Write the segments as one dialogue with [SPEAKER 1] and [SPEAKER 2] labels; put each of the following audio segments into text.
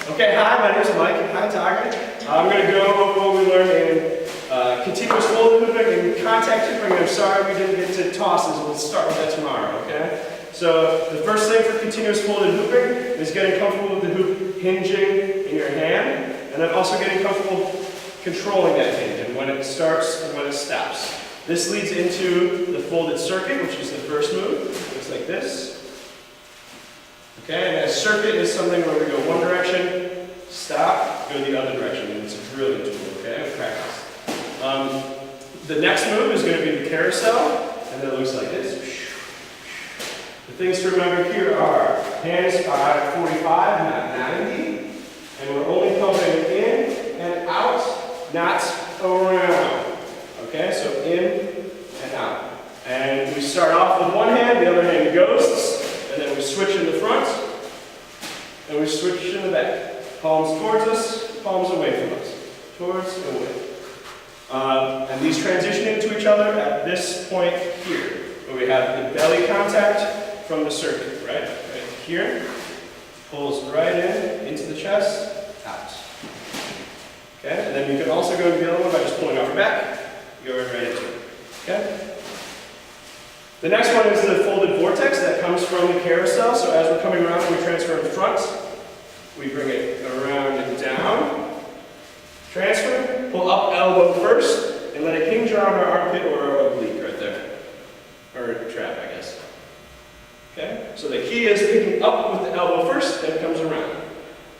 [SPEAKER 1] Okay, hi, my name is Mike. Hi, Tiger. I'm going to go over what we learned in continuous folded hooping and contact hooping. I'm sorry we didn't get to tosses. We'll start with that tomorrow, okay? So the first thing for continuous folded hooping is getting comfortable with the hoop hinging in your hand, and then also getting comfortable controlling that hinge and when it starts and when it stops. This leads into the folded circuit, which is the first move. It looks like this. Okay, and a circuit is something where we go one direction, stop, go the other direction, and it's a drilling tool, okay, practice. The next move is going to be the carousel, and it looks like this. The things to remember here are hands are 45, not 90, and we're only pumping in and out, not around. Okay, so in and out. And we start off with one hand, the other hand ghosts. And then we switch in the front, and we switch in the back. Palms towards us, palms away from us. Towards and away. And these transition into each other at this point here, where we have the belly contact from the circuit, right? Right here. Pulls right in, into the chest, out. Okay? And then you can also go to the other one by just pulling off your back. Go right into it. Okay? The next one is the folded vortex that comes from the carousel. So as we're coming around, we transfer in front. We bring it around and down. Transfer, pull up elbow first, and let it hinge around our armpit or oblique right there. Or trap, I guess. Okay? So the key is picking up with the elbow first, then it comes around.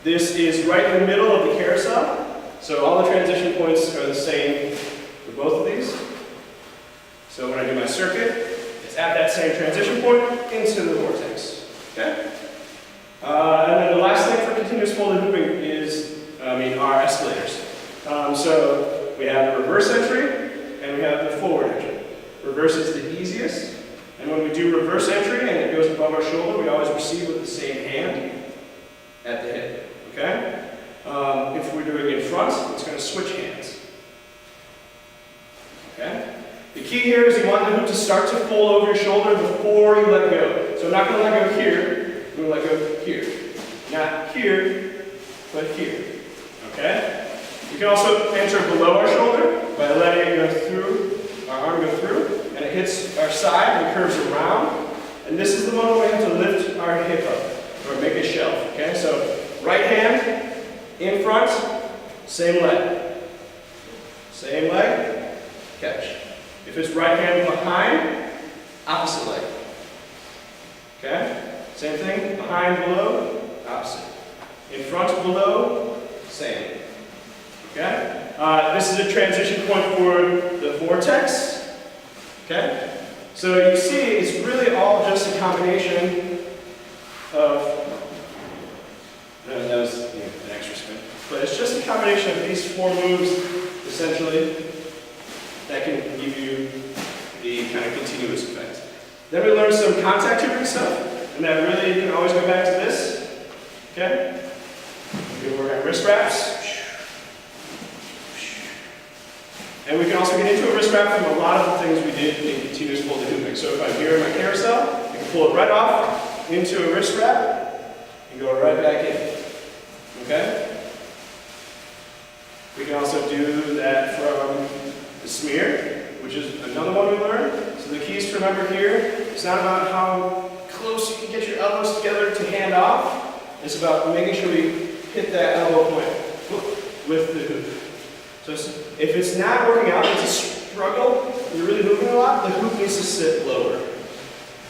[SPEAKER 1] This is right in the middle of the carousel. So all the transition points are the same for both of these. So when I do my circuit, at that same transition point into the vortex. Okay? And then the last thing for continuous folded hooping is, our escalators. So we have the reverse entry and we have the forward entry. Reverse is the easiest, and when we do reverse entry and it goes above our shoulder, we always receive with the same hand at the hip. Okay? If we're doing it in front, it's going to switch hands. Okay? The key here is you want the hoop to start to fold over your shoulder before you let go. So I'm not going to let go here, I'm going to let go here. Not here, but here. Okay? You can also enter below our shoulder by letting it go through, our arm go through, and it hits our side and curves around. And this is the moment we have to lift our hip up, or make a shelf. Okay? So right hand in front, same leg. Same leg, catch. If it's right hand behind, opposite leg. Okay? Same thing, behind, below, opposite. In front, below, same. Okay? This is a transition point for the vortex. Okay? So you see, it's really all just a combination of, that was an extra spin, but it's just a combination of these four moves, essentially, that can give you the kind of continuous effect. Then we learned some contact hooping stuff, and that really, you can always go back to this. Okay? We can work on wrist wraps. And we can also get into a wrist wrap from a lot of the things we did in continuous folded hooping. So if I'm here in my carousel, I can pull it right off into a wrist wrap and go right back in. Okay? We can also do that from the smear, which is another one we learned. So the keys to remember here, it's not about how close you can get your elbows together to hand off. It's about making sure we hit that elbow point with the hoop. So if it's not working out, it's a struggle, you're really moving a lot, the hoop needs to sit lower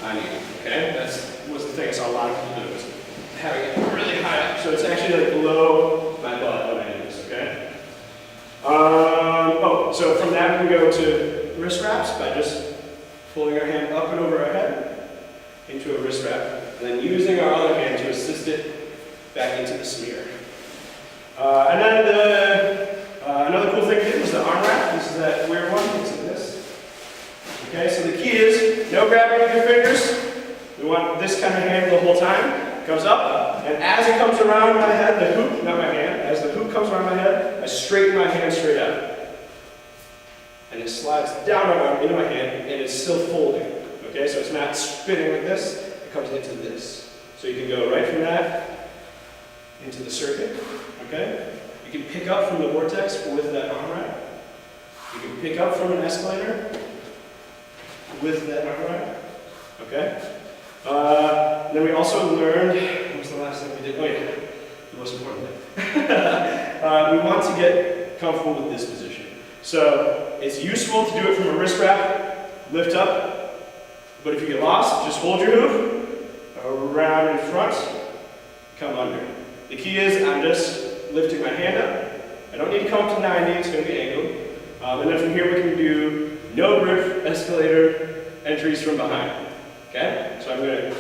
[SPEAKER 1] on you. Okay? That was the thing I saw a lot of people do, is having it really high up. So it's actually like below my butt when I do this, okay? So from that we can go to wrist wraps by just pulling our hand up and over our head into a wrist wrap, and then using our other hand to assist it back into the smear. And then another cool thing we did was the arm wrap. This is that weird one. It's like this. Okay, so the key is no grabbing with your fingers. We want this kind of hand the whole time. It comes up, and as it comes around my head, the hoop, not my hand, as the hoop comes around my head, I straighten my hand straight out. And it slides down my arm into my hand, and it's still folding. Okay, so it's not spinning like this, it comes into this. So you can go right from that into the circuit, okay? You can pick up from the vortex with that arm rack. You can pick up from an escalator with that arm rack, okay? Then we also learned, what was the last thing we did? Oh yeah, the most important thing. We want to get comfortable with this position. So it's useful to do it from a wrist wrap, lift up, but if you get lost, just hold your hoop around in front, come under. The key is I'm just lifting my hand up. I don't need to come up to 90, it's going to be angled. And then from here we can do no grip escalator entries from behind. Okay? So I'm going to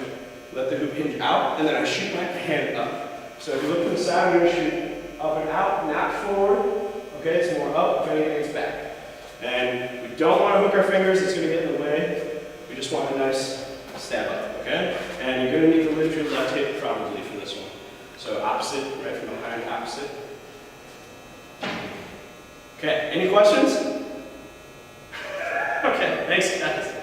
[SPEAKER 1] let the hoop hinge out, and then I shoot my hand up. So if you look to the side, I'm going to shoot up and out, not forward. Okay, it's more up, if anything, it's back. And we don't want to hook our fingers, it's going to get in the way. We just want a nice stab up, okay? And you're going to need to lift your left hip probably for this one. So opposite, right from behind, opposite. Okay, any questions? Okay, thanks guys.